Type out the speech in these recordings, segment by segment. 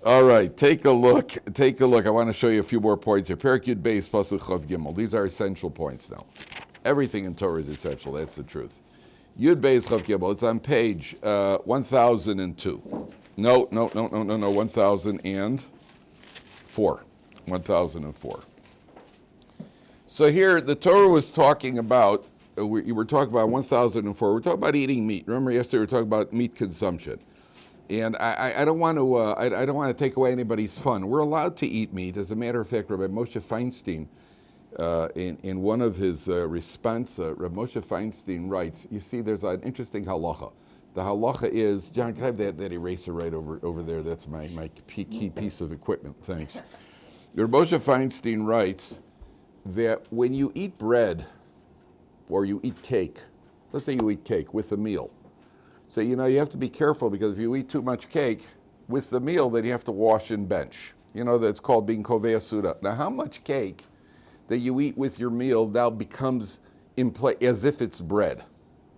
All right, take a look. Take a look. I want to show you a few more points here. Perek Yud Beis Pasuk Chav Gimel. These are essential points now. Everything in Torah is essential. That's the truth. Yud Beis Chav Gimel. It's on page 1002. No. 1004. 1004. So here, the Torah was talking about, we were talking about 1004. We're talking about eating meat. Remember yesterday we were talking about meat consumption. And I don't want to I don't want to take away anybody's fun. We're allowed to eat meat. As a matter of fact, Rabbi Moshe Feinstein, in one of his response, Rabbi Moshe Feinstein writes, you see, there's an interesting halacha. The halacha is, John, can I have that eraser right over there? That's my key piece of equipment. Thanks. Rabbi Moshe Feinstein writes that when you eat bread or you eat cake, let's say you eat cake with a meal. So, you have to be careful because if you eat too much cake with the meal, then you have to wash and bench. That's called being kovea suda. Now, how much cake that you eat with your meal now becomes in play as if it's bread?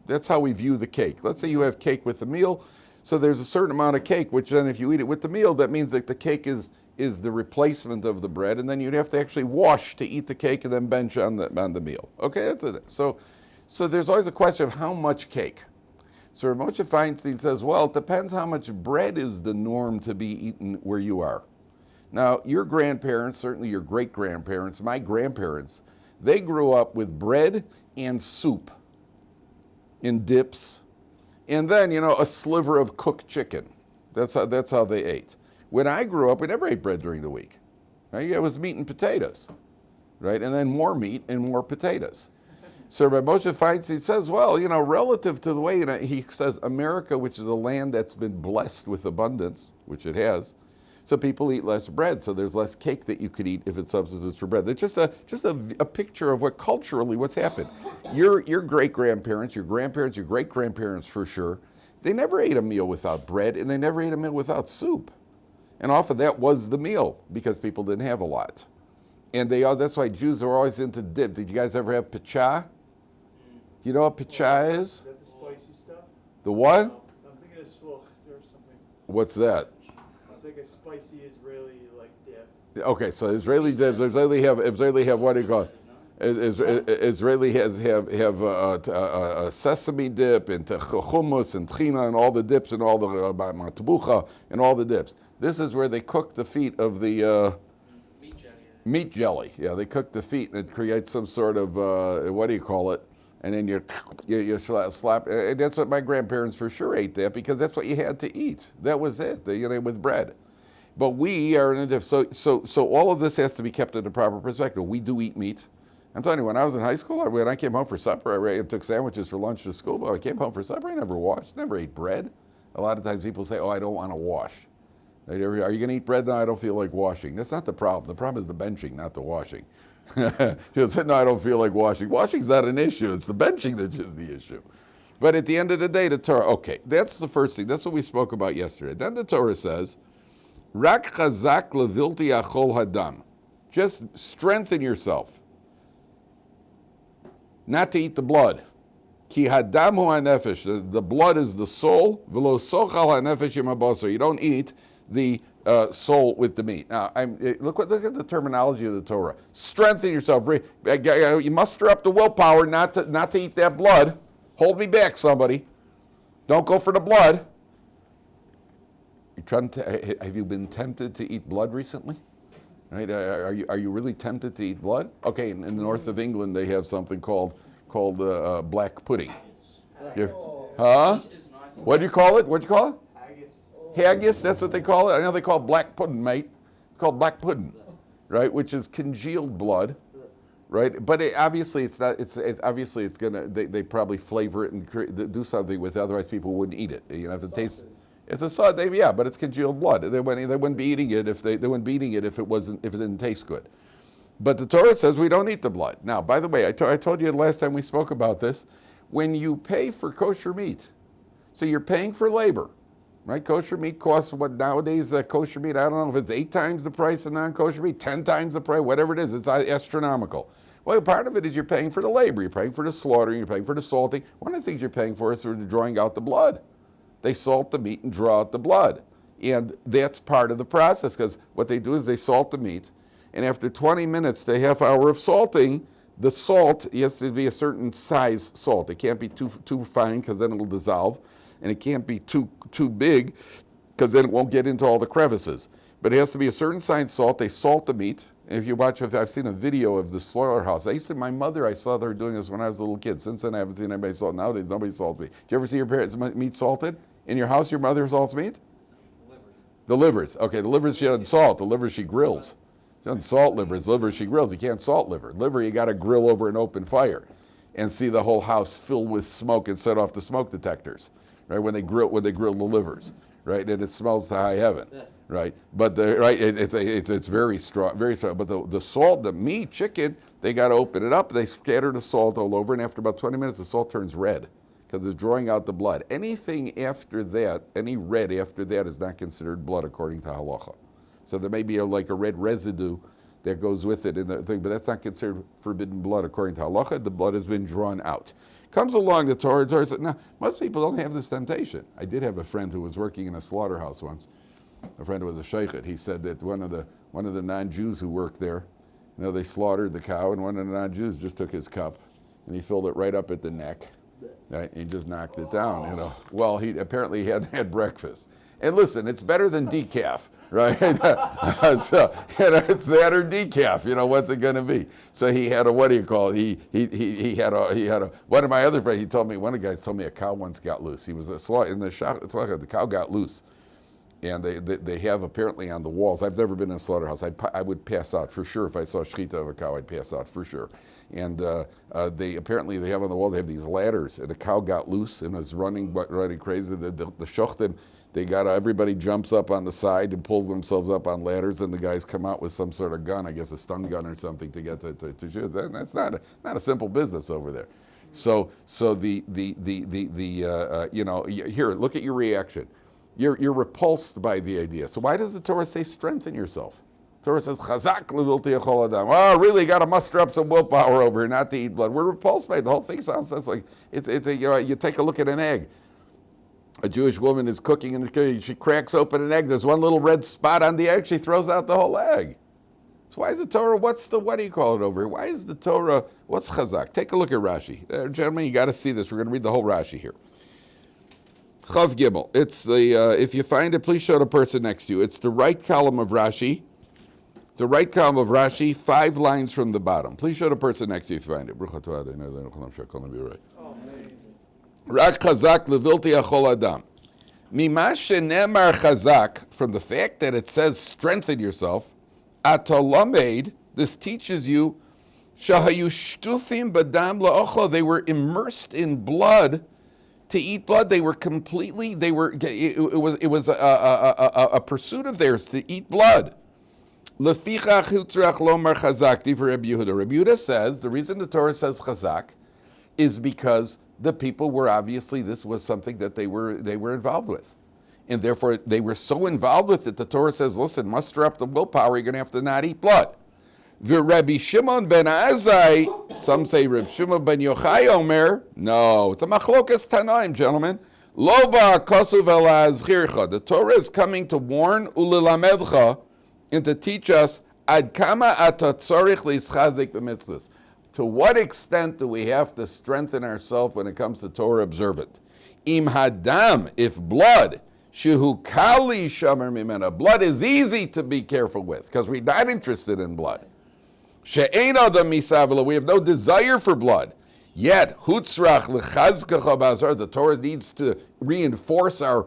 That's how we view the cake. Let's say you have cake with the meal, so there's a certain amount of cake, which then if you eat it with the meal, that means that the cake is the replacement of the bread, and then you'd have to actually wash to eat the cake and then bench on the meal. Okay, that's it. So there's always a question of how much cake. So Moshe Feinstein says, well, it depends how much bread is the norm to be eaten where you are. Now, your grandparents, certainly your great-grandparents, my grandparents, they grew up with bread and soup in dips, and then, a sliver of cooked chicken. That's how they ate. When I grew up, we never ate bread during the week. Right? It was meat and potatoes, right? And then more meat and more potatoes. So Rabbi Moshe Feinstein says, well, relative to the way, he says America, which is a land that's been blessed with abundance, which it has, so people eat less bread, so there's less cake that you could eat if it substitutes for bread. It's just a picture of what's happened. Your great-grandparents, your grandparents, your great-grandparents for sure, they never ate a meal without bread, and they never ate a meal without soup. And often that was the meal, because people didn't have a lot. And that's why Jews are always into dip. Did you guys ever have pichah? You know what pichah is? Is that the spicy stuff? The what? I'm thinking of sluch or something. What's that? It's like a spicy Israeli dip. Okay, so Israeli dips. Israeli have what do you call it? Israeli have a sesame dip and hummus and tchina and all the dips and all the matbucha and all the dips. This is where they cook the feet of the meat jelly. Yeah, they cook the feet and it creates some sort of what do you call it? And then you slap. And that's what my grandparents for sure ate that because that's what you had to eat. That was it. With bread. But we are in a so all of this has to be kept in the proper perspective. We do eat meat. I'm telling you, when I was in high school, when I came home for supper, I took sandwiches for lunch to school. But when I came home for supper, I never washed, never ate bread. A lot of times people say, "Oh, I don't want to wash." Are you going to eat bread? No, I don't feel like washing. That's not the problem. The problem is the benching, not the washing. People say, no, I don't feel like washing. Washing's not an issue. It's the benching that's just the issue. But at the end of the day, the Torah, okay, that's the first thing. That's what we spoke about yesterday. Then the Torah says, Rak chazak levilti achol hadam. Just strengthen yourself not to eat the blood. Ki hadam hu hanefesh. The blood is the soul. V'lo sochal hanefesh yimabasar. You don't eat the soul with the meat. Now, look at the terminology of the Torah. Strengthen yourself. You muster up the willpower not to eat that blood. Hold me back, somebody. Don't go for the blood. Have you been tempted to eat blood recently? Right? Are you really tempted to eat blood? Okay, in the north of England, they have something called black pudding. Huh? What do you call it? What do you call it? Haggis, that's what they call it. I know they call it black pudding, mate. It's called black pudding, right? Which is congealed blood, right? But obviously it's not. It's obviously it's gonna. They probably flavor it and do something with it. Otherwise, people wouldn't eat it. If it tastes, it's a sauce. Yeah, but it's congealed blood. They wouldn't be eating it if they wouldn't be eating it if it didn't taste good. But the Torah says we don't eat the blood. Now, by the way, I told you last time we spoke about this. When you pay for kosher meat, so you're paying for labor. Right, kosher meat costs what nowadays? Kosher meat, I don't know if it's 8 times the price of non-kosher meat, 10 times the price, whatever it is. It's astronomical. Well, part of it is you're paying for the labor, you're paying for the slaughtering, you're paying for the salting. One of the things you're paying for is for drawing out the blood. They salt the meat and draw out the blood. And that's part of the process, because what they do is they salt the meat, and after 20 minutes to a half hour of salting, the salt has to be a certain size salt. It can't be too fine, because then it'll dissolve, and it can't be too big, because then it won't get into all the crevices. But it has to be a certain size salt. They salt the meat. And if you watch, I've seen a video of the slaughterhouse. My mother, I saw her doing this when I was a little kid. Since then, I haven't seen anybody salt. Nowadays, nobody salts meat. Do you ever see your parents' meat salted? In your house, your mother salts meat? The livers. Okay, the livers she doesn't salt. The livers she grills. She doesn't salt livers. Livers she grills. You can't salt liver. Liver you got to grill over an open fire, and see the whole house filled with smoke and set off the smoke detectors, right? When they grill the livers, right? And it smells to high heaven, right? But it's very strong, very strong. But the salt, the meat, chicken, they got to open it up. They scatter the salt all over, and after about 20 minutes, the salt turns red, because it's drawing out the blood. Anything after that, any red after that is not considered blood according to halacha. So there may be like a red residue that goes with it in the thing, but that's not considered forbidden blood according to halacha. The blood has been drawn out. Comes along the Torah says, now, most people don't have this temptation. I did have a friend who was working in a slaughterhouse once. A friend who was a sheikhet. He said that one of the non-Jews who worked there, they slaughtered the cow, and one of the non-Jews just took his cup and he filled it right up at the neck. Right, and he just knocked it down, Well, he apparently hadn't had breakfast. And listen, it's better than decaf, right? So, it's that or decaf, what's it going to be? So he had one of my other friends, one of the guys told me a cow once got loose. He was in the shop, the cow got loose. And they have apparently on the walls, I've never been in a slaughterhouse, I would pass out for sure. If I saw shechita of a cow, I'd pass out for sure. And they have on the wall, they have these ladders, and the cow got loose and was running crazy. The shochtim, everybody jumps up on the side and pulls themselves up on ladders, and the guys come out with some sort of gun, I guess a stun gun or something, to get to shoot. That's not a simple business over there. So here, look at your reaction. You're repulsed by the idea. So why does the Torah say strengthen yourself? The Torah says chazak levilti yachol adam. Oh, really? Got to muster up some willpower over here, not to eat blood. We're repulsed by it. The whole thing sounds like you take a look at an egg. A Jewish woman is cooking in the kitchen. She cracks open an egg. There's one little red spot on the egg. She throws out the whole egg. So why is the Torah? What do you call it over here? Why is the Torah? What's chazak? Take a look at Rashi, gentlemen. You got to see this. We're going to read the whole Rashi here. Chav Gimel. It's if you find it, please show the person next to you. It's the right column of Rashi. The right column of Rashi, 5 lines from the bottom. Please show the person next to you if you find it. Rak chazak levilti achol adam. Mima shenemar chazak, from the fact that it says strengthen yourself, atalamed, this teaches you, shahayu shtufim badam la'ochel, they were immersed in blood to eat blood. It was a pursuit of theirs to eat blood. Lefichach hutzrach lomar chazak divrei Rabbi Yehuda. Rabbi Yehuda says the reason the Torah says chazak is because the people were obviously, this was something that they were involved with, and therefore they were so involved with it. The Torah says, listen, muster up the willpower. You're going to have to not eat blood. Rabbi Shimon ben Azai, some say Rabbi Shimon ben Yochai Omer. No, it's a machlokas tanaim, gentlemen. Loba kosuv elazchircha. The Torah is coming to warn ulilamedcha and to teach us ad kama atatzorich lischazek b'mitzvahs. To what extent do we have to strengthen ourselves when it comes to Torah observant? Im hadam, if blood, shehu kali shamer mimena. Blood is easy to be careful with because we're not interested in blood. She'ein adam misavela, we have no desire for blood. Yet, hutzrach lechazkecha b'azar, the Torah needs to reinforce our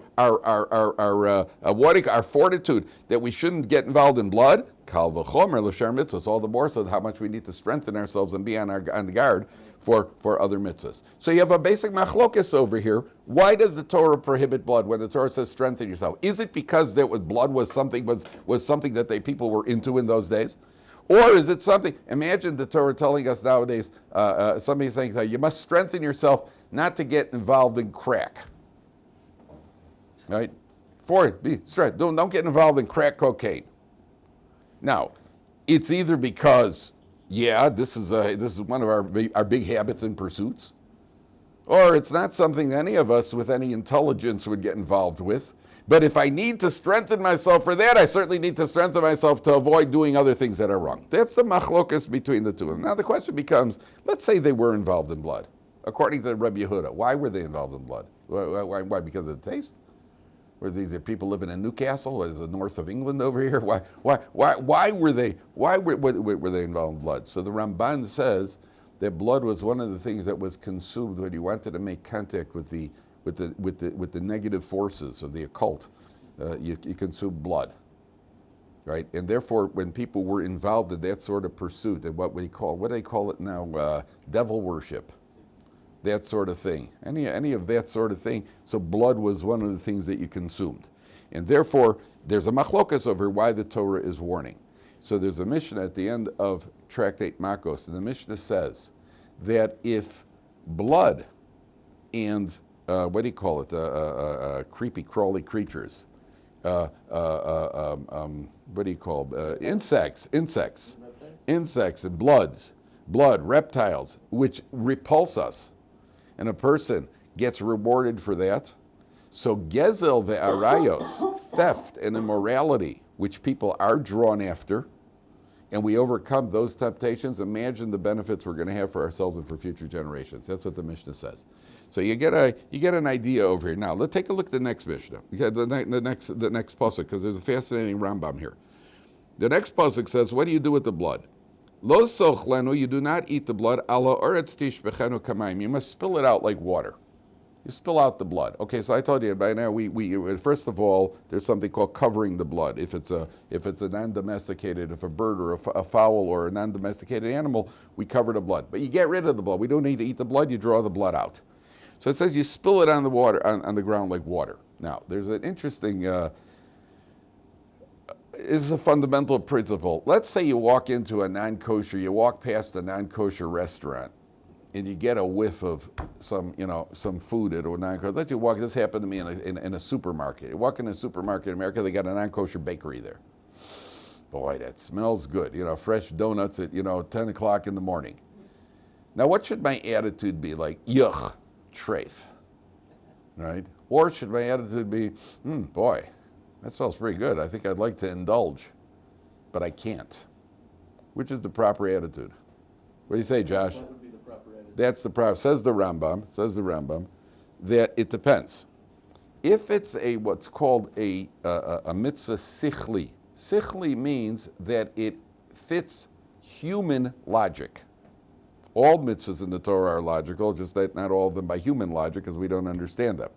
fortitude that we shouldn't get involved in blood. Kal v'chomer l'shar mitzvahs, all the more so how much we need to strengthen ourselves and be on the guard for other mitzvahs. So you have a basic machlokas over here. Why does the Torah prohibit blood when the Torah says strengthen yourself? Is it because blood was something that people were into in those days? Or is it something, imagine the Torah telling us nowadays, somebody saying that you must strengthen yourself not to get involved in crack. Right? Don't get involved in crack cocaine. Now, it's either because, this is one of our big habits and pursuits, or it's not something that any of us with any intelligence would get involved with, But if I need to strengthen myself for that, I certainly need to strengthen myself to avoid doing other things that are wrong. That's the machlokas between the two. Now the question becomes, let's say they were involved in blood. According to Rabbi Yehuda, why were they involved in blood? Why? Because of the taste? Were these people living in Newcastle? Is it north of England over here? Why were they involved in blood? So the Ramban says that blood was one of the things that was consumed when you wanted to make contact with the negative forces of the occult. You consumed blood, right? And therefore, when people were involved in that sort of pursuit, and what do they call it now? Devil worship. That sort of thing, any of that sort of thing. So blood was one of the things that you consumed. And therefore, there's a machlokas over why the Torah is warning. So there's a Mishnah at the end of Tractate Makos, and the Mishnah says that if blood and, creepy, crawly creatures, insects and blood, reptiles, which repulse us, and a person gets rewarded for that. So gezel ve'arayos, theft and immorality, which people are drawn after, and we overcome those temptations, imagine the benefits we're going to have for ourselves and for future generations. That's what the Mishnah says. So you get an idea over here. Now let's take a look at the next Mishnah. The next pasuk, because there's a fascinating Rambam here. The next pasuk says, what do you do with the blood? Lo sochlenu, you do not eat the blood. Ala oretz tishbechenu kamayim. You must spill it out like water. You spill out the blood. Okay, so I told you by now. We first of all, there's something called covering the blood. If it's a non-domesticated, if a bird or a fowl or a non-domesticated animal, we cover the blood. But you get rid of the blood. We don't need to eat the blood. You draw the blood out. So it says you spill it on the water on the ground like water. Now there's an interesting. Is a fundamental principle. Let's say you walk into a non-kosher, you walk past a non-kosher restaurant, and you get a whiff of some food at a non-kosher. Let's you walk. This happened to me in a supermarket. You walk in a supermarket in America, they got a non-kosher bakery there. Boy, that smells good. Fresh donuts at 10 o'clock in the morning. Now, what should my attitude be? Like, yuck, treif, right? Or should my attitude be, boy, that smells pretty good. I think I'd like to indulge, but I can't. Which is the proper attitude? What do you say, Josh? What would be the proper attitude? That's the proper. Says the Rambam, that it depends. If it's what's called a mitzvah sichli. Sichli means that it fits human logic. All mitzvahs in the Torah are logical, just that not all of them by human logic, because we don't understand them.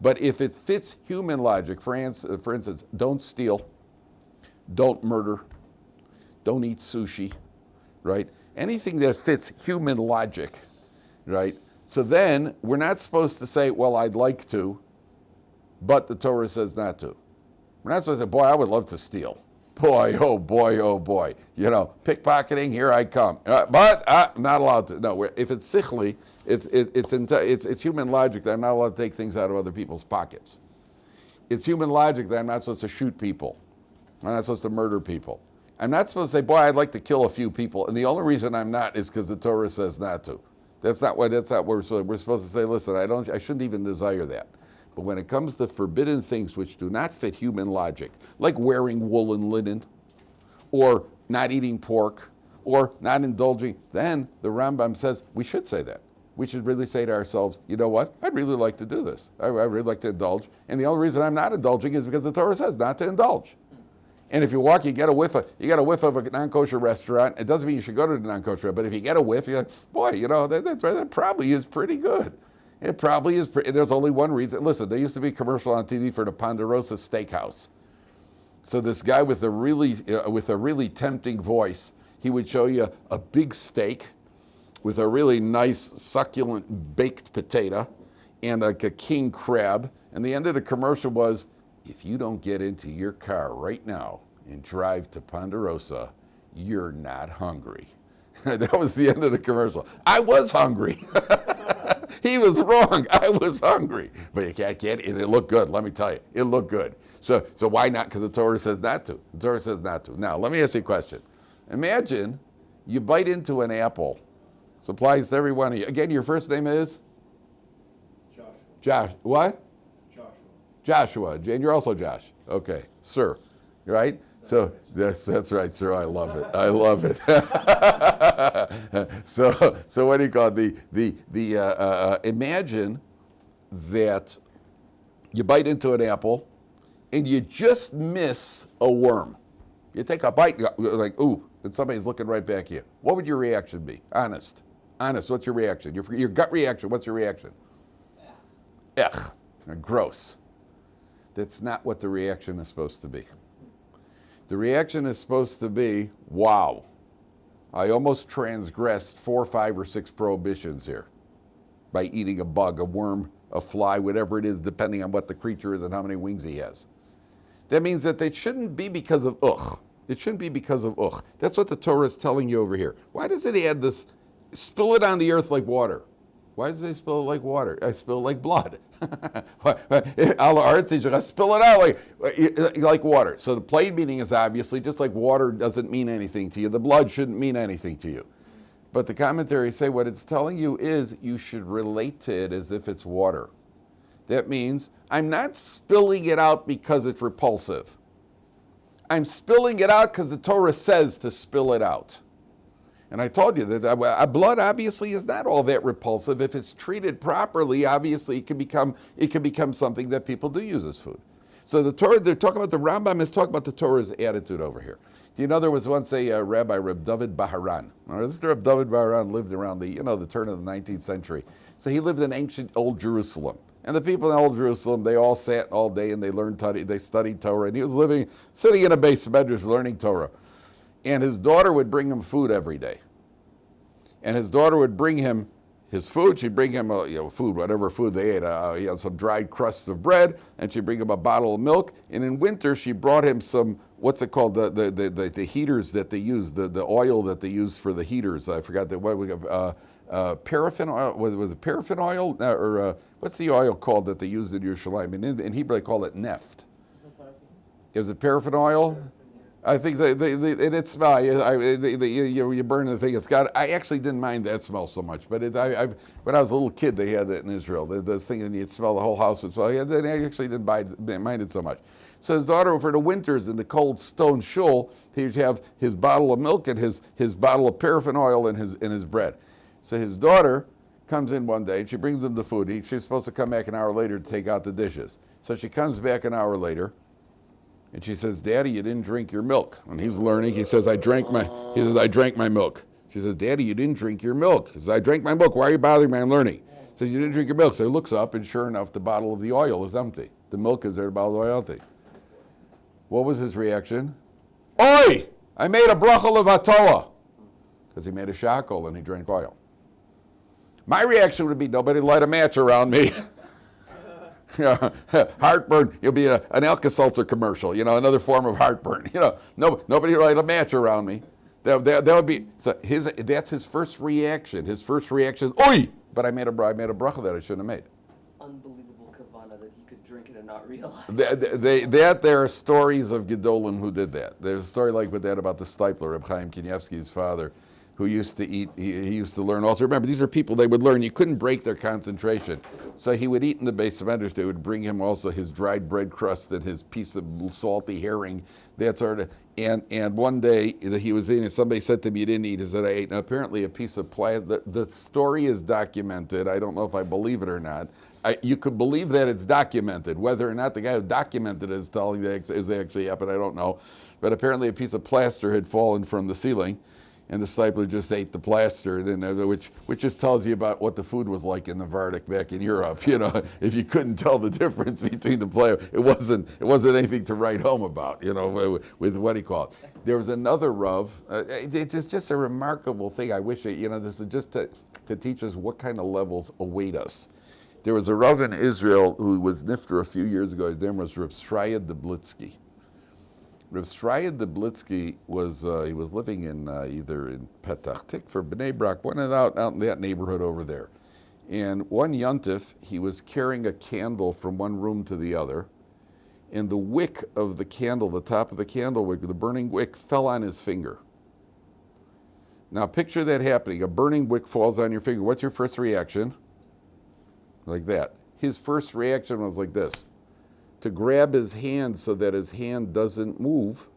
But if it fits human logic, for instance, don't steal, don't murder, don't eat sushi, right? Anything that fits human logic, right? So then we're not supposed to say, well, I'd like to, but the Torah says not to. We're not supposed to say, boy, I would love to steal. Boy, oh boy, oh boy. Pickpocketing, here I come. But I'm not allowed to. No, if it's sichli, it's human logic that I'm not allowed to take things out of other people's pockets. It's human logic that I'm not supposed to shoot people. I'm not supposed to murder people. I'm not supposed to say, boy, I'd like to kill a few people. And the only reason I'm not is because the Torah says not to. That's not what we're supposed to. We're supposed to say, listen, I shouldn't even desire that. But when it comes to forbidden things which do not fit human logic, like wearing wool and linen, or not eating pork, or not indulging, then the Rambam says we should say that. We should really say to ourselves, you know what? I'd really like to do this. I'd really like to indulge. And the only reason I'm not indulging is because the Torah says not to indulge. And if you walk, you get a whiff of a non-kosher restaurant. It doesn't mean you should go to the non-kosher, but if you get a whiff, you're like, boy, that probably is pretty good. It probably is. There's only one reason. Listen, there used to be a commercial on TV for the Ponderosa Steakhouse. So this guy with a really tempting voice, he would show you a big steak with a really nice succulent baked potato and like a king crab. And the end of the commercial was, if you don't get into your car right now and drive to Ponderosa, you're not hungry. That was the end of the commercial. I was hungry. He was wrong. I was hungry. But you can't get it. It looked good. Let me tell you. It looked good. So why not? Because the Torah says not to. The Torah says not to. Now, let me ask you a question. Imagine you bite into an apple. This applies to every one of you. Again, your first name is? Joshua. Josh. What? Joshua. Joshua. And you're also Josh. Okay, sir. Right? So that's right, sir. I love it. I love it. So what do you call it? Imagine that you bite into an apple and you just miss a worm. You take a bite, you're like, ooh, and somebody's looking right back at you. What would your reaction be? Honest. What's your reaction? Your gut reaction, what's your reaction? Ugh, gross. That's not what the reaction is supposed to be. The reaction is supposed to be, wow, I almost transgressed 4, 5, or 6 prohibitions here by eating a bug, a worm, a fly, whatever it is, depending on what the creature is and how many wings he has. That means that it shouldn't be because of ugh. It shouldn't be because of ugh. That's what the Torah is telling you over here. Why does it add this, spill it on the earth like water? Why does it spill it like water? I spill it like blood. Spill it out like water. So the plain meaning is obviously just like water doesn't mean anything to you. The blood shouldn't mean anything to you. But the commentaries say what it's telling you is you should relate to it as if it's water. That means I'm not spilling it out because it's repulsive. I'm spilling it out because the Torah says to spill it out. And I told you that blood obviously is not all that repulsive. If it's treated properly, obviously it can become something that people do use as food. So the Torah, they're talking about the Rambam is talking about the Torah's attitude over here. Do you know there was once a rabbi, Rabbi Dovid Baharan. This Rabbi Dovid Baharan lived around the turn of the 19th century. So he lived in ancient Old Jerusalem. And the people in Old Jerusalem, they all sat all day and they studied Torah. And he was sitting in a base medrash learning Torah. And his daughter would bring him food every day. And his daughter would bring him his food. She'd bring him food, whatever food they ate, some dried crusts of bread, and she'd bring him a bottle of milk. And in winter, she brought him some, what's it called, the heaters that they use, the oil that they use for the heaters. I forgot paraffin oil. Was it paraffin oil? Or what's the oil called that they used in Yerushalayim? In Hebrew, they call it neft. Is it paraffin oil? I think and it smells. You burn the thing. I actually didn't mind that smell so much, but when I was a little kid, they had that in Israel. This thing, and you'd smell the whole house would smell. I actually didn't mind it so much. So his daughter, for the winters in the cold stone shul, he'd have his bottle of milk and his bottle of paraffin oil and his bread. So his daughter comes in one day and she brings him the food. She's supposed to come back an hour later to take out the dishes. So she comes back an hour later. And she says, "Daddy, you didn't drink your milk." And he's learning. He says, "I drank my milk." She says, "Daddy, you didn't drink your milk." He says, "I drank my milk. Why are you bothering me? I'm learning." He says, "You didn't drink your milk." So he looks up, and sure enough, the bottle of the oil is empty. The milk is there, the bottle of oil empty. What was his reaction? "Oi! I made a bracha levatola." Because he made a shackle and he drank oil. My reaction would be, nobody light a match around me. Heartburn. It'll be an Alka-Seltzer commercial. Another form of heartburn. Nobody light a match around me. That would be. So that's his first reaction. His first reaction is, "Oi!" But I made a bracha that I shouldn't have made. It's unbelievable kavana that he could drink it and not realize. There are stories of Gedolim who did that. There's a story like with that about the Stipler, Reb Chaim Kanievsky's father, who used to eat, he used to learn also. Remember, these are people, they would learn, you couldn't break their concentration. So he would eat in the base of medrash. They would bring him also his dried bread crust and his piece of salty herring, that sort of, and one day that he was eating, somebody said to me, "You didn't eat." He said, "I ate." And apparently a piece of plastic, the story is documented. I don't know if I believe it or not. You could believe that it's documented. Whether or not the guy who documented it is telling that is actually happened, I don't know. But apparently a piece of plaster had fallen from the ceiling, and the Stipler just ate the plaster, which just tells you about what the food was like in the Vardik back in Europe. If you couldn't tell the difference between the player, it wasn't anything to write home about. With what he called. There was another Rav. It's just a remarkable thing. I wish this is just to teach us what kind of levels await us. There was a Rav in Israel who was nifter a few years ago. His name was Reb Shraya Deblitsky. Reb Shraya Deblitsky was living in either in Petach Tikva or Bnei Brak, one out in that neighborhood over there. And one yontif, he was carrying a candle from one room to the other, and the wick of the candle, the top of the candle wick, the burning wick, fell on his finger. Now picture that happening. A burning wick falls on your finger. What's your first reaction? Like that. His first reaction was like this. to grab his hand so that his hand doesn't move,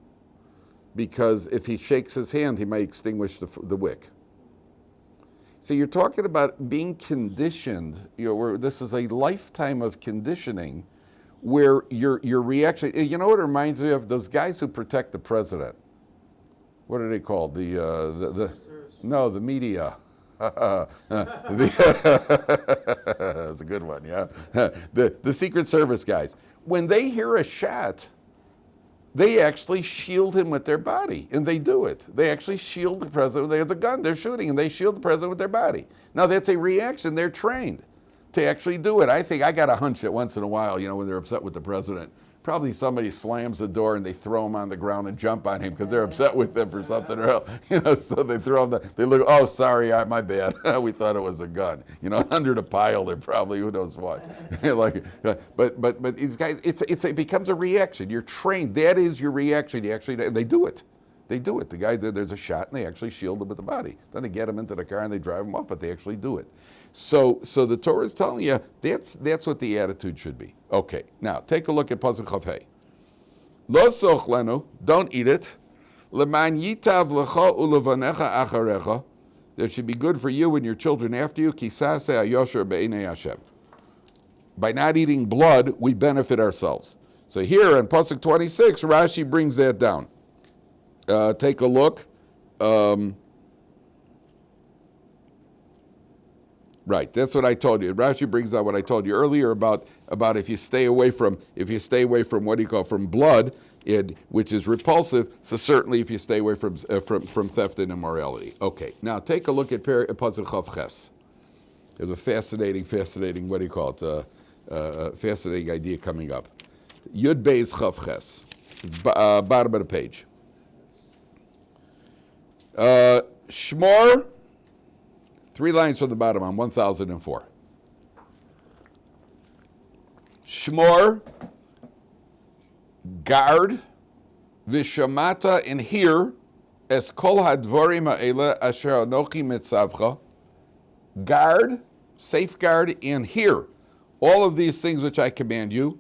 because if he shakes his hand, he might extinguish the wick. So you're talking about being conditioned, where this is a lifetime of conditioning, where your reaction, you know what it reminds me of? Those guys who protect the president. What are they called? The media. That's a good one, yeah. The Secret Service guys. When they hear a shot, they actually shield him with their body, and they do it. They actually shield the president. They have a gun, they're shooting, and they shield the president with their body. Now that's a reaction. They're trained to actually do it. I think I got a hunch that once in a while, when they're upset with the president, probably somebody slams the door and they throw him on the ground and jump on him because they're upset with him for something or else. So they throw him. They look. Oh, sorry, my bad. We thought it was a gun. Under the pile, they're probably who knows what. But these guys, it becomes a reaction. You're trained. That is your reaction. They do it. They do it. The guy, there's a shot, and they actually shield him with the body. Then they get him into the car and they drive him off, but they actually do it. So the Torah is telling you that's what the attitude should be. Okay, now take a look at Pasuk Chav Hei. Lo sochlenu, don't eat it. Leman yitav lecha ulevanecha acharecha. That should be good for you and your children after you. Kisase ayosher be'enei Hashem. By not eating blood, we benefit ourselves. So here in Pasuk 26, Rashi brings that down. Take a look. Right, that's what I told you. Rashi brings out what I told you earlier about if you stay away from what do you call from blood, which is repulsive. So certainly if you stay away from theft and immorality. Okay, now take a look at Pasuk Chav Ches. There's a fascinating what do you call it? Fascinating idea coming up. Yud Beis Chav Ches, bottom of the page. Shmor. 3 lines from the bottom on 1004. Shmor, guard, vishamata, and hear, es kol hadvorim ha'ele asher anochi mitzavcha. Guard, safeguard, and hear all of these things which I command you.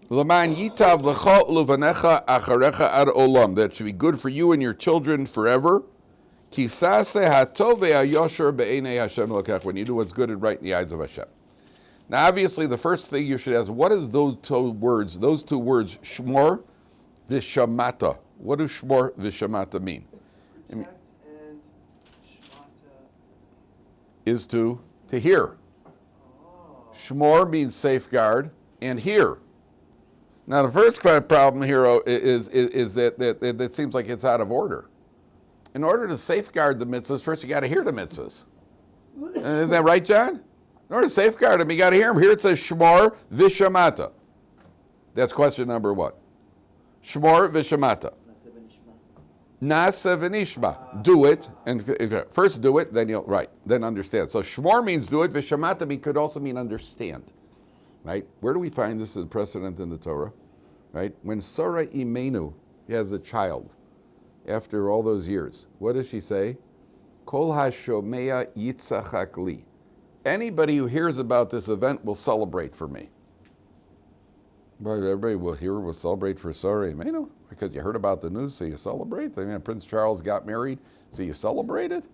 L'man yitav lecha ulevanecha acharecha ad olam. That should be good for you and your children forever. When you do what's good and right in the eyes of Hashem. Now, obviously, the first thing you should ask, what is those two words, shmor, vishamata? What do shmor, vishamata mean? Protect and shmata. Is to hear. Oh. Shmor means safeguard and hear. Now, the first problem here is that it seems like it's out of order. In order to safeguard the mitzvahs, first you got to hear the mitzvahs. Isn't that right, John? In order to safeguard them, you got to hear them. Here it says shmor vishamata. That's question number 1. Shmor vishamata. Nasa v'nishma. Do it, and first do it, then then understand. So shmor means do it. Vishamata could also mean understand. Right? Where do we find this as precedent in the Torah? Right? When Sarah Imenu has a child, after all those years, what does she say? Kol hashomea yitzachak li. Anybody who hears about this event will celebrate for me. But everybody will celebrate for Sarah Imenu because you heard about the news, so you celebrate. Prince Charles got married, so you celebrated.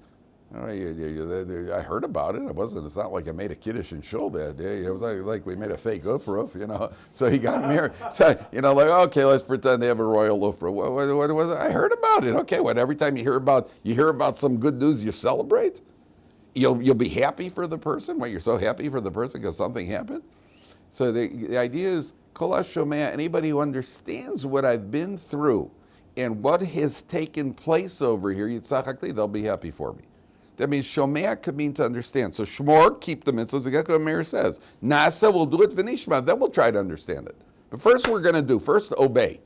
I heard about it. It's not like I made a kiddush and shul that day. It was like we made a fake ufruf, So he got married. So, okay, let's pretend they have a royal ufruf. What was it? I heard about it. Okay, every time you hear about some good news, you celebrate? You'll be happy for the person? You're so happy for the person because something happened? So the idea is, kol hashomea, anybody who understands what I've been through and what has taken place over here, yitzachak li, they'll be happy for me. That means shomea could mean to understand. So shmor, keep the mitzvahs, exactly what Meir says. Nasa, we'll do it v'nishma, then we'll try to understand it. But first first obey.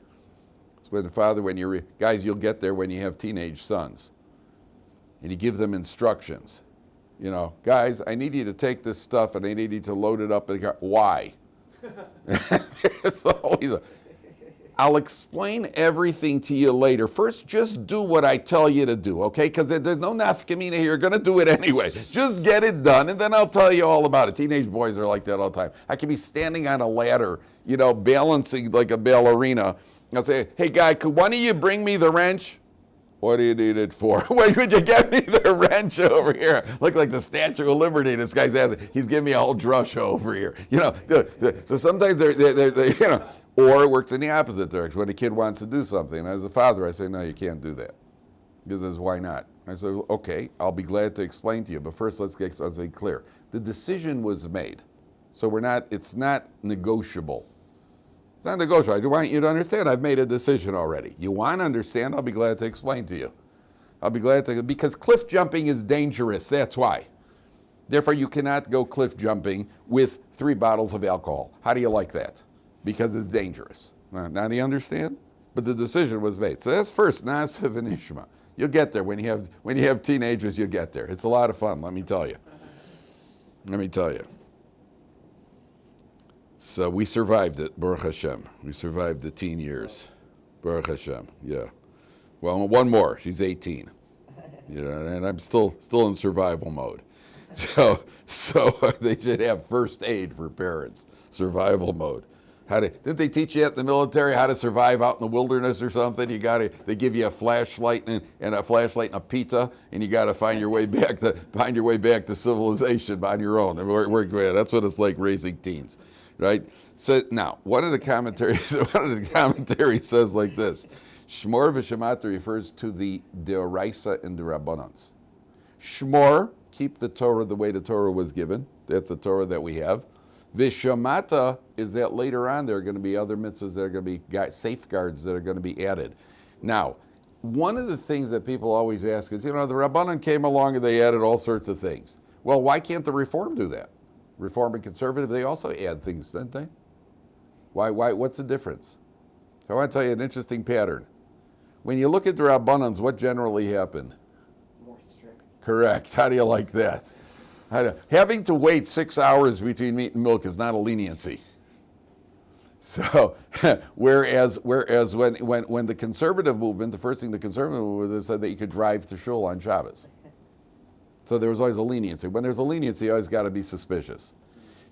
It's when you're, guys, you'll get there when you have teenage sons. And you give them instructions. Guys, I need you to take this stuff and I need you to load it up in the car. Why? There's always I'll explain everything to you later. First, just do what I tell you to do, okay? Because there's no nafkamina here. You're going to do it anyway. Just get it done, and then I'll tell you all about it. Teenage boys are like that all the time. I could be standing on a ladder, balancing like a ballerina. I'll say, hey, guy, could one of you bring me the wrench? What do you need it for? Wait, would you get me the wrench over here? Look like the Statue of Liberty. This guy's he's giving me a whole drush over here. So sometimes they're or it works in the opposite direction. When a kid wants to do something, as a father, I say, no, you can't do that. He says, why not? I say, okay, I'll be glad to explain to you, but first let's get something clear. The decision was made, so it's not negotiable. It's not negotiable. I want you to understand I've made a decision already. You want to understand, I'll be glad to explain to you. Because cliff jumping is dangerous, that's why. Therefore, you cannot go cliff jumping with 3 bottles of alcohol. How do you like that? Because it's dangerous. Now do you understand? But the decision was made. So that's first, Nasiv and Ishma. You'll get there. When you have teenagers, you'll get there. It's a lot of fun, let me tell you. So we survived it, Baruch Hashem. We survived the teen years. Baruch Hashem, yeah. Well, one more. She's 18. And I'm still in survival mode. So they should have first aid for parents, survival mode. Didn't they teach you at the military how to survive out in the wilderness or something? They give you a flashlight and a pita, and you got to find your way back to civilization on your own. That's what it's like raising teens, right? So now, one of the commentaries says like this: Shmor v'shemata refers to the deoraisa and the rabbanans. Shmor, keep the Torah the way the Torah was given. That's the Torah that we have. Vishamata is that later on there are going to be other mitzvahs that are going to be safeguards that are going to be added. Now, one of the things that people always ask is, the Rabbanan came along and they added all sorts of things. Well, why can't the Reform do that? Reform and Conservative, they also add things, didn't they? Why? What's the difference? So I want to tell you an interesting pattern. When you look at the Rabbanans, what generally happened? More strict. Correct. How do you like that? Having to wait 6 hours between meat and milk is not a leniency. So, whereas when the conservative movement, the first thing the conservative movement said that you could drive to shul on Shabbos. So there was always a leniency. When there's a leniency, you always got to be suspicious.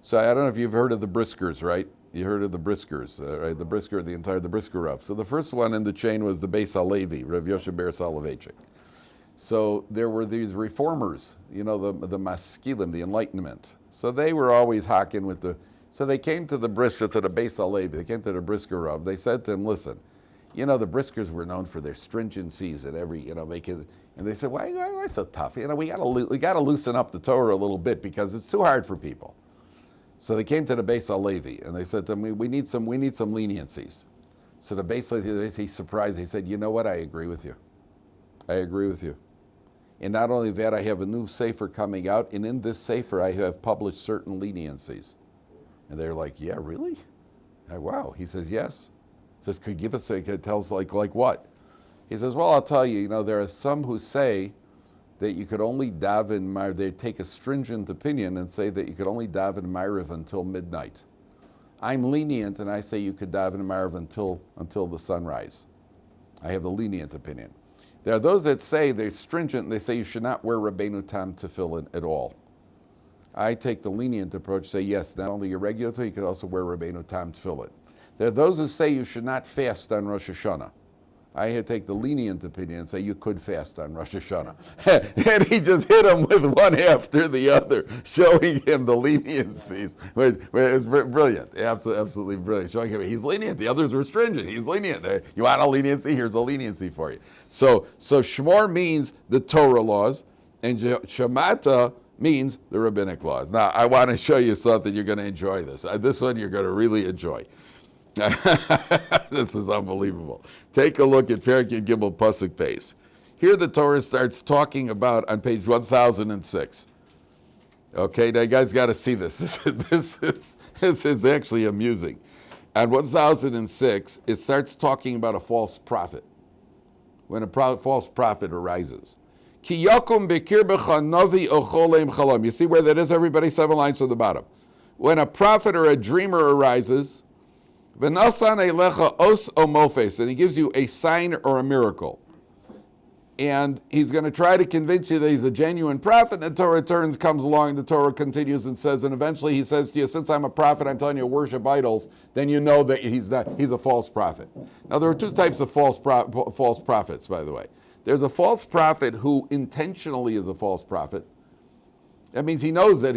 So I don't know if you've heard of the Briskers, right? You heard of the Briskers, right? The Brisker Rav. So the first one in the chain was the Beis Halevi, Rav Yoshe Ber Soloveitchik. So there were these reformers, the maskilim, the Enlightenment. So they were always hawking so they came to the Brisker, to the Beis Halevi, they came to the Brisker Rav. They said to him, listen, the Briskers were known for their stringencies and and they said, why so tough? We got to loosen up the Torah a little bit because it's too hard for people. So they came to the Beis Halevi and they said to him, we need some leniencies. So the Beis Halevi, he's surprised. He said, you know what? I agree with you. And not only that, I have a new sefer coming out, and in this sefer I have published certain leniencies. And they're like, yeah, really? Wow. He says, yes. He says, could tell us like what? He says, well, I'll tell you, there are some who say that you could only daven, they take a stringent opinion and say that you could only daven Ma'ariv until midnight. I'm lenient and I say you could daven Ma'ariv until the sunrise. I have the lenient opinion. There are those that say they're stringent and they say you should not wear Rabbeinu Tam tefillin at all. I take the lenient approach, say yes, not only your regular tefillin, you could also wear Rabbeinu Tam tefillin. There are those who say you should not fast on Rosh Hashanah. I take the lenient opinion and say you could fast on Rosh Hashanah. And he just hit him with one after the other, showing him the leniencies, which is brilliant, absolutely brilliant. Showing him he's lenient, the others were stringent, he's lenient. You want a leniency? Here's a leniency for you. So Shmor means the Torah laws, and Shemata means the rabbinic laws. Now, I want to show you something, you're going to enjoy this. This one you're going to really enjoy. This is unbelievable. Take a look at Perek Yud Gimel Pasuk Beis. Here the Torah starts talking about on page 1006. Okay, now you guys got to see this. This is actually amusing. On 1006, it starts talking about a false prophet. When a false prophet arises. Ki yakum b'kirbecha navi ocholem chalom. You see where that is, everybody? 7 lines from the bottom. When a prophet or a dreamer arises, V'nasan eilecha os o mofes, and he gives you a sign or a miracle. And he's going to try to convince you that he's a genuine prophet. And the Torah comes along, and the Torah continues and says, and eventually he says to you, since I'm a prophet, I'm telling you to worship idols, then you know that he's a false prophet. Now, there are two types of false prophets, by the way. There's a false prophet who intentionally is a false prophet. That means he knows that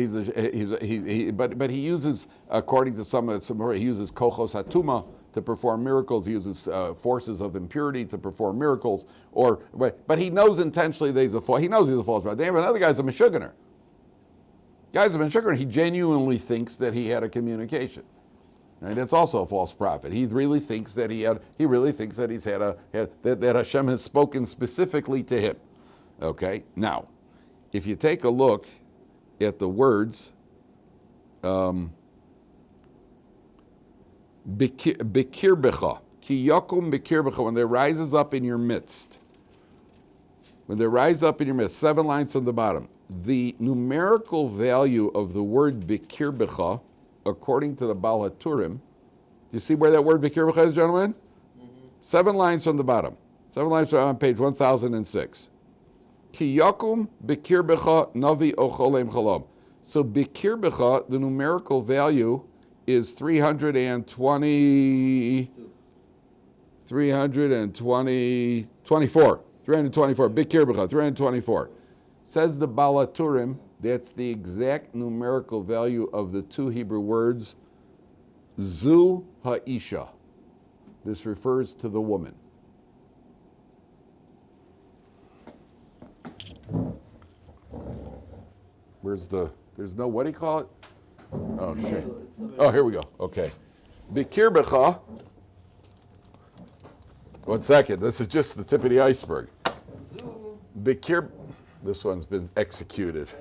but he uses, according to some, he uses kochos hatuma to perform miracles. He uses forces of impurity to perform miracles. But he knows intentionally that he's a false prophet. They have another guy's a meshuggah. Guy's a meshuggah. He genuinely thinks that he had a communication. Right? That's also a false prophet. He really thinks that that Hashem has spoken specifically to him. Okay. Now, if you take a look at the words, Bikirbecha, ki yakum bikirbecha, when there rises up in your midst. When they rise up in your midst, 7 lines from the bottom. The numerical value of the word bikirbecha, according to the Baal HaTurim, do you see where that word bikirbecha is, gentlemen? Mm-hmm. 7 lines from the bottom. 7 lines on page 1006. Ki yakum bikirbecha navi ocholem chalom. So bikirbecha, the numerical value is 324. Bikir b'cha, 324. Says the Baal HaTurim, that's the exact numerical value of the 2 Hebrew words, zu ha'isha. This refers to the woman. There's no, what do you call it? Oh, shit. Oh, here we go. Okay. Bikir b'cha. 1 second. This is just the tip of the iceberg. Bikir. This one's been executed.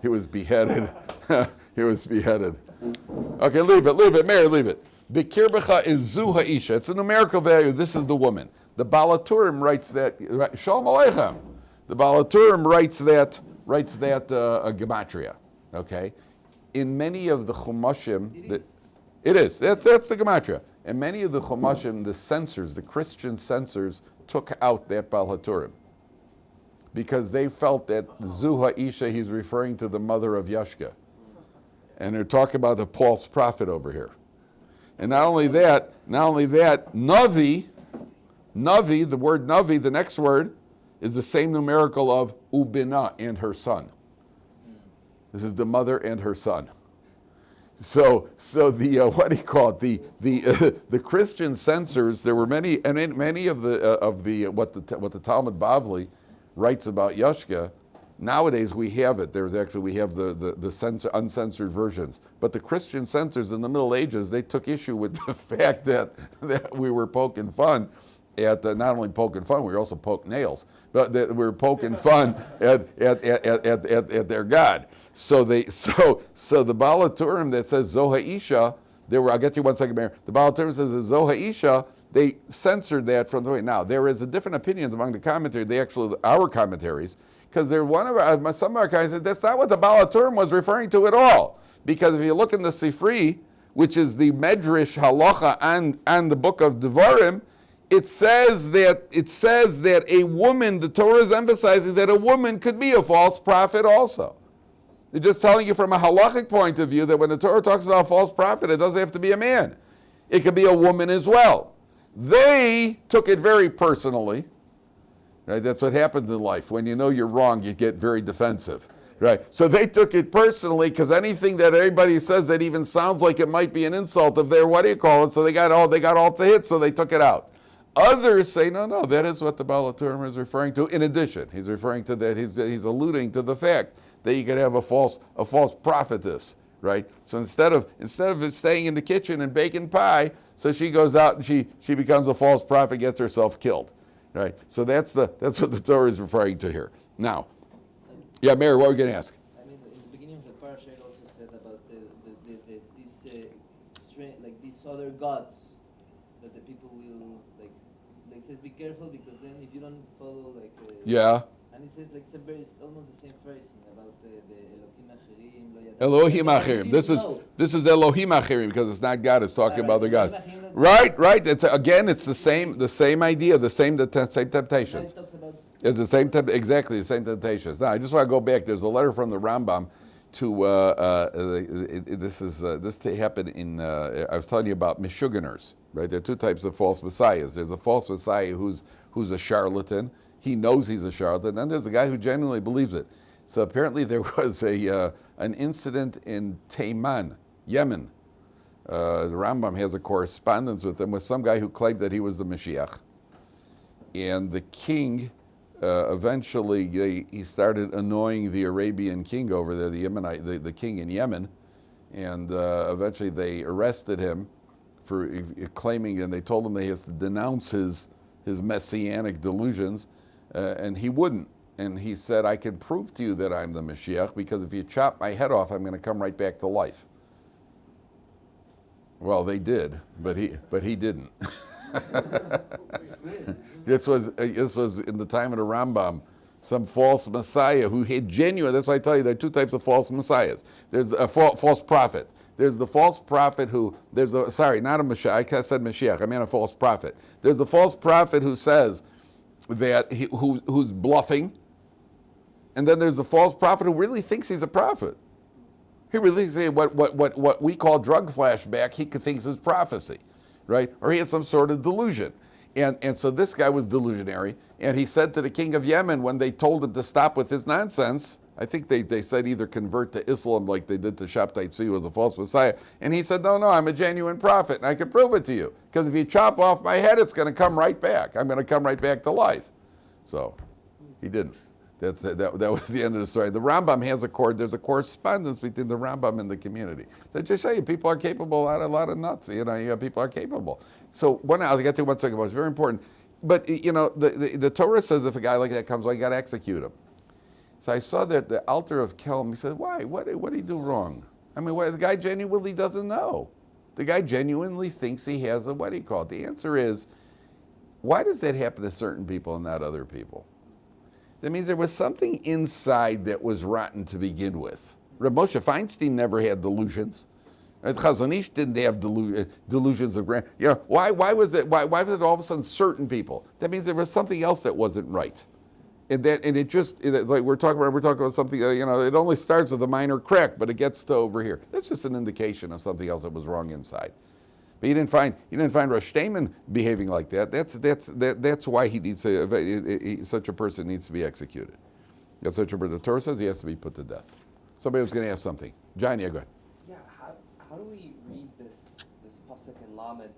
He was beheaded. Okay, leave it. Mary, leave it. Bikir b'cha is zu ha'isha. It's a numerical value. This is the woman. The Baal HaTurim writes that. Shalom aleichem. The Baal HaTurim writes that gematria. Okay. In many of the Chumashim, it is. That's the gematria. In many of the Chumashim, the Christian censors took out that Baal HaTurim because they felt that Zu Ha'isha, he's referring to the mother of Yeshka. And they're talking about the false prophet over here. And not only that, Navi, the word Navi, the next word, is the same numerical of Ubina, and her son. This is the mother and her son. So the what do you call it? The Christian censors. There were many of the what the Talmud Bavli writes about Yeshka. Nowadays we have it. We have the uncensored versions. But the Christian censors in the Middle Ages, they took issue with the fact that we were poking fun at not only poking fun, we were also poking nails. But that we were poking fun at their God. So the Baal HaTurim that says Zoha Isha, I'll get to you 1 second, Mayor. The Baal HaTurim says Zoha Isha, they censored that from the way. Now, there is a different opinion among the commentary, our commentaries, because some of our guys said that's not what the Baal HaTurim was referring to at all. Because if you look in the Sifri, which is the Medrash Halacha and the book of Devarim, it says that a woman, the Torah is emphasizing that a woman could be a false prophet also. They're just telling you from a halachic point of view that when the Torah talks about a false prophet, it doesn't have to be a man. It could be a woman as well. They took it very personally. Right? That's what happens in life. When you know you're wrong, you get very defensive. Right? So they took it personally because anything that everybody says that even sounds like it might be an insult of their, so they got all to hit, so they took it out. Others say, no, that is what the Baal HaTurim is referring to. In addition, he's referring to that, he's alluding to the fact that you could have a false prophetess, right? So instead of staying in the kitchen and baking pie, so she goes out and she becomes a false prophet, gets herself killed, right? So that's what the Torah is referring to here. Now, yeah, Mary, what were you going to ask? I mean, in the beginning of the Parsha, it also said about these other gods that the people will like. It says be careful because then if you don't follow Yeah. And it says like it's almost the same phrase about the Elohim Elohim Achirim. This is Elohim Achirim because it's not God. It's talking about the God. Right. Right. It's the same idea, the same temptations. It's the same exactly the same temptations. Now I just want to go back. There's a letter from the Rambam to this happened in. I was telling you about Meshuggahers. Right. There are two types of false messiahs. There's a false messiah who's a charlatan. He knows he's a charlatan. Then there's a guy who genuinely believes it. So apparently there was an incident in Taiman, Yemen. The Rambam has a correspondence with him with some guy who claimed that he was the Mashiach. And the king, eventually, he started annoying the Arabian king over there, the Yemenite, the king in Yemen. And eventually they arrested him for claiming, and they told him that he has to denounce his messianic delusions, and he wouldn't. And he said, I can prove to you that I'm the Mashiach, because if you chop my head off, I'm going to come right back to life. Well, they did, but he didn't. This was in the time of the Rambam, some false messiah who had genuine. That's why I tell you there are two types of false messiahs. There's a false prophet. There's the false prophet not a Mashiach. I said Mashiach. I meant a false prophet. There's the false prophet who says that who's bluffing. And then there's the false prophet who really thinks he's a prophet. He really thinks what we call drug flashback, he thinks is prophecy, right? Or he has some sort of delusion. And so this guy was delusionary, and he said to the king of Yemen when they told him to stop with his nonsense, I think they said either convert to Islam like they did to Shabtai Tzvi, who was a false messiah, and he said, no, I'm a genuine prophet, and I can prove it to you, because if you chop off my head, it's going to come right back. I'm going to come right back to life. So he didn't. That was the end of the story. The Rambam has there's a correspondence between the Rambam and the community. So just show you, people are capable, a lot of nuts, people are capable. So I'll get to one second, but it's very important. But, the Torah says if a guy like that comes, you got to execute him. So I saw that the Alter of Kelm, he said, why? What did he do wrong? I mean, the guy genuinely doesn't know. The guy genuinely thinks he has The answer is, why does that happen to certain people and not other people? That means there was something inside that was rotten to begin with. Reb Moshe Feinstein never had delusions. Chazon Ish didn't have delusions of grand. Why was it all of a sudden certain people? That means there was something else that wasn't right. We're talking about something that, it only starts with a minor crack, but it gets to over here. That's just an indication of something else that was wrong inside. But you didn't find Rosh Shtamen behaving like that. That's why he needs such a person needs to be executed. The Torah says he has to be put to death. Somebody was going to ask something. John, go ahead. Yeah, how do we read this pasuk in Lamed?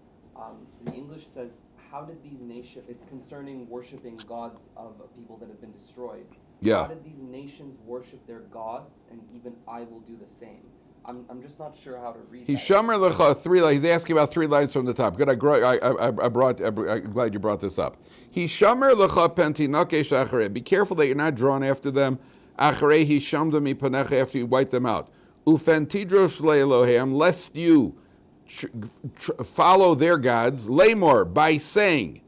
The English says, how did these nations? It's concerning worshiping gods of people that have been destroyed. Yeah. How did these nations worship their gods, and even I will do the same? I'm just not sure how to read He's that. Shomer Lecha, 3 lines. He's asking about 3 lines from the top. Good, I'm glad you brought this up. He's Shomer Lecha Pentinakesh Acharei. Be careful that you're not drawn after them. Acharei he shamda mi panecha, after you wipe them out. Ufen tidrosh le'elohem, lest you follow their gods. Lamor, by saying,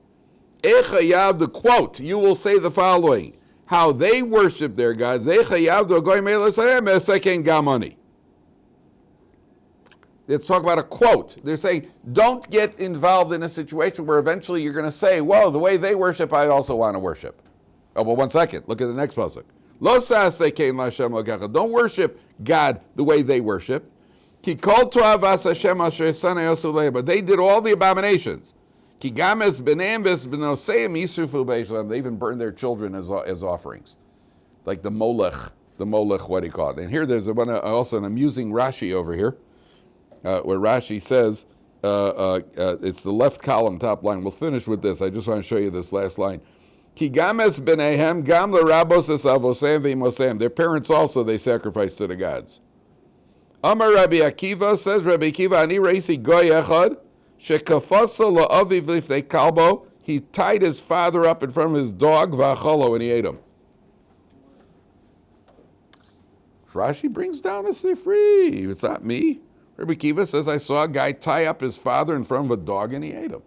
Echayav, the quote, you will say the following, how they worship their gods. Echayav do goyim elosayim eseken gamoni. Let's talk about a quote. They're saying, don't get involved in a situation where eventually you're going to say, whoa, the way they worship, I also want to worship. Oh, well, 1 second. Look at the next pasuk. Lo sa'asekein l'Hashem l'kacha. Don't worship God the way they worship. Ki kol to'avas Hashem asher sanei osu lehem. But they did all the abominations. Ki games b'neim b'noseim yisrufu b'Yisrael. They even burned their children as offerings. Like the Molech, what do you call it? And here there's also an amusing Rashi over here. Where Rashi says, it's the left column, top line. We'll finish with this. I just want to show you this last line. Ki games b'neihem gam l'rabos es avoseim v'imoseim. Their parents also they sacrificed to the gods. Amar Rabbi Akiva, says Rabbi Akiva, ani reisi goy echad shekafaso la'aviv lifnei kalbo. He tied his father up in front of his dog v'acholo, and he ate him. Rashi brings down a sifri. It's not me. Rabbi Akiva says, I saw a guy tie up his father in front of a dog and he ate him.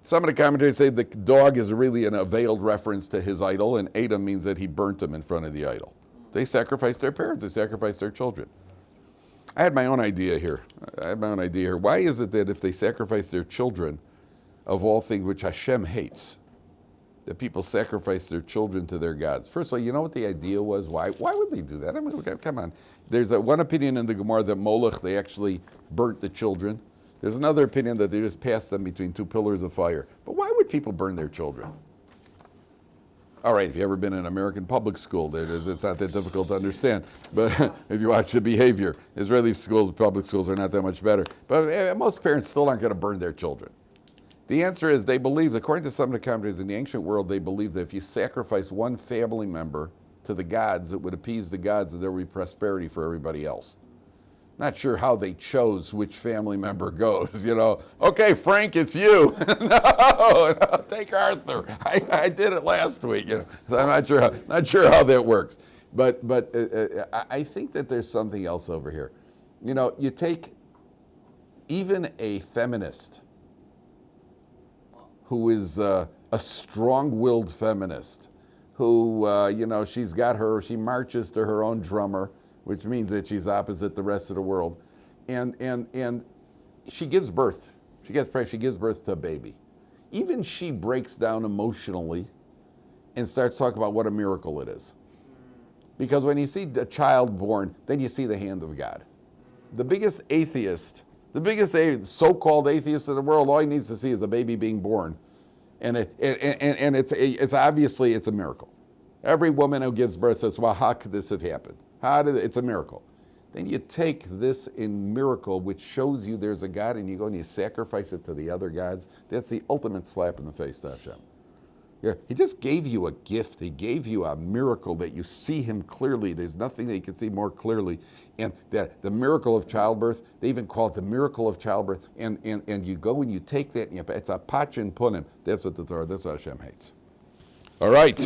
Some of the commentators say the dog is really a veiled reference to his idol, and Adam means that he burnt them in front of the idol. They sacrificed their parents, they sacrificed their children. I had my own idea here. Why is it that if they sacrifice their children, of all things which Hashem hates, that people sacrifice their children to their gods? First of all, you know what the idea was? Why would they do that? I mean, come on. There's one opinion in the Gemara that Molech, they actually burnt the children. There's another opinion that they just passed them between two pillars of fire. But why would people burn their children? All right, if you've ever been in American public school, it's not that difficult to understand. But if you watch the behavior, Israeli schools, public schools are not that much better. But most parents still aren't going to burn their children. The answer is they believe, according to some of the commentators in the ancient world, they believe that if you sacrifice one family member to the gods, it would appease the gods and there would be prosperity for everybody else. Not sure how they chose which family member goes, Okay, Frank, it's you. no, take Arthur. I did it last week, So I'm not sure how that works. But I think that there's something else over here. You take even a feminist who is a strong-willed feminist, who she marches to her own drummer, which means that she's opposite the rest of the world, and she gives birth. She gets pregnant. She gives birth to a baby. Even she breaks down emotionally and starts talking about what a miracle it is. Because when you see a child born, then you see the hand of God. The biggest so-called atheist in the world, all he needs to see is a baby being born, and it's obviously it's a miracle. Every woman who gives birth says, "Well, how could this have happened? It's a miracle." Then you take this in miracle, which shows you there's a God, and you go and you sacrifice it to the other gods. That's the ultimate slap in the face to Hashem. Yeah, he just gave you a gift. He gave you a miracle that you see him clearly. There's nothing that you can see more clearly. And that the miracle of childbirth, they even call it the miracle of childbirth. And you go and you take that, and it's a pachin punim. That's what Hashem hates. All right.